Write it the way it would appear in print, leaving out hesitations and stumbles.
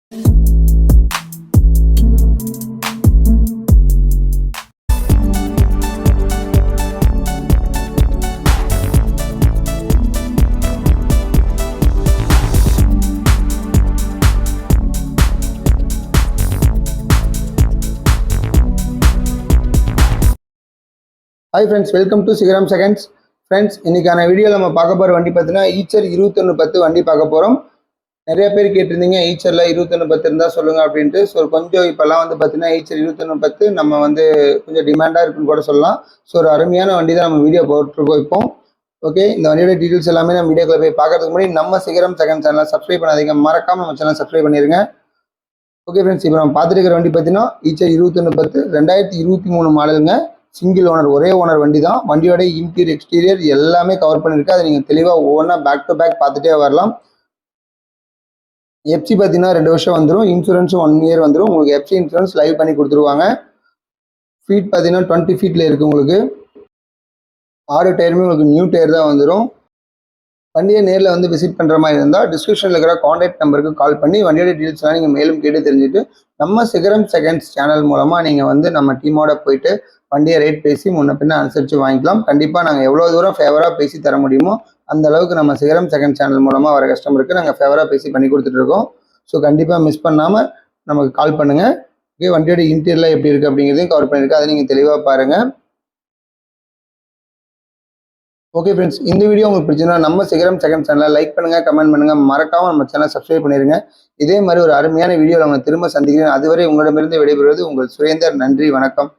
Hi friends, welcome to சிகரம் seconds. Friends, இன்னைக்கான video நம்ம பார்க்க போகிற வண்டி பார்த்தீங்கன்னா ஈச்சர் 2110 வண்டி பார்க்க போகிறோம். நிறைய பேர் கேட்டிருந்தீங்க ஈச்சரில் 2110 இருந்தால் சொல்லுங்கள் அப்படின்ட்டு. ஸோ கொஞ்சம் இப்போல்லாம் வந்து பார்த்தீங்கன்னா ஈச்சர் 2110 நம்ம வந்து கொஞ்சம் டிமாண்டாக இருக்குன்னு கூட சொல்லலாம். ஸோ ஒரு அருமையான வண்டி தான் நம்ம வீடியோ போட்டுருக்கோம் இப்போ. ஓகே, இந்த வண்டியோட டீட்டெயில்ஸ் எல்லாமே நம்ம வீடியோக்குள்ள போய் பார்க்கறதுக்கு முன்னாடி நம்ம சிகரம் செகண்ட் சேனலை சப்ஸ்கிரைப் பண்ணாதீங்க, மறக்காமல் நம்ம சேனல் சப்ஸ்கிரைப் பண்ணிடுங்க. ஓகே ஃப்ரெண்ட்ஸ், இப்போ நம்ம பார்த்துட்டு இருக்கிற வண்டி பார்த்தீங்கன்னா ஈச்சர் 2110 2023 மாடலுங்க. சிங்கிள் ஓனர், ஒரே ஓனர் வண்டி தான். வண்டியோட இன்டீரியர் எக்ஸ்டீரியர் எல்லாமே கவர் பண்ணியிருக்கு. அதை நீங்கள் தெளிவாக ஒவ்வொன்றா பேக் டு பேக் பார்த்துட்டே வரலாம். எஃப்சி பார்த்தீங்கன்னா 2 வருஷம் வந்துடும். இன்சூரன்ஸும் 1 இயர் வந்துடும். உங்களுக்கு எஃப்சி இன்சூரன்ஸ் லைவ் பண்ணி கொடுத்துருவாங்க. ஃபீட் பார்த்தீங்கன்னா 20 ஃபீட்டில் இருக்குது. உங்களுக்கு 6 டயருமே உங்களுக்கு நியூ டயர் தான் வந்துடும். வண்டியை நேரில் வந்து விசிட் பண்ணுற மாதிரி இருந்தால் டிஸ்கிரிப்ஷனில் இருக்கிற கான்டாக்ட் நம்பருக்கு கால் பண்ணி வண்டியோட டீட்டெயில்ஸ்லாம் நீங்கள் மேலும் கேட்டு தெரிஞ்சுட்டு நம்ம சிகரம் செகண்ட்ஸ் சேனல் மூலமாக நீங்கள் வந்து நம்ம டீமோட போயிட்டு வண்டியை ரேட் பேசி முன்ன பின்ன அனுசரித்து வாங்கிக்கலாம். கண்டிப்பாக நாங்கள் எவ்வளோ தூரம் ஃபேவராக பேசி தர முடியுமோ அந்த அளவுக்கு நம்ம சிகரம் செகண்ட் சேனல் மூலமாக வர கஸ்டமருக்கு நாங்கள் ஃபேவராக பேசி பண்ணி கொடுத்துட்ருக்கோம். ஸோ கண்டிப்பாக மிஸ் பண்ணாமல் நமக்கு கால் பண்ணுங்கள். ஓகே, வண்டியோட இன்டீரியரில் எப்படி இருக்குது அப்படிங்கிறதையும் கவர் பண்ணியிருக்கு. அதை நீங்கள் தெளிவாக பாருங்கள். ஓகே ஃப்ரெண்ட்ஸ், இந்த வீடியோ உங்களுக்கு பிடிச்சிருந்தா நம்ம சிகரம் செகண்ட் சேனலை லைக் பண்ணுங்கள், கமெண்ட் பண்ணுங்கள், மறக்காமல் நம்ம சேனலை சப்ஸ்கிரைப் பண்ணிடுங்க. இதே மாதிரி ஒரு அருமையான வீடியோவில் உங்களை திரும்ப சந்திக்கிறேன். அதுவரை உங்களிடமிருந்து விடைபெறுவது உங்கள் சுரேந்தர். நன்றி, வணக்கம்.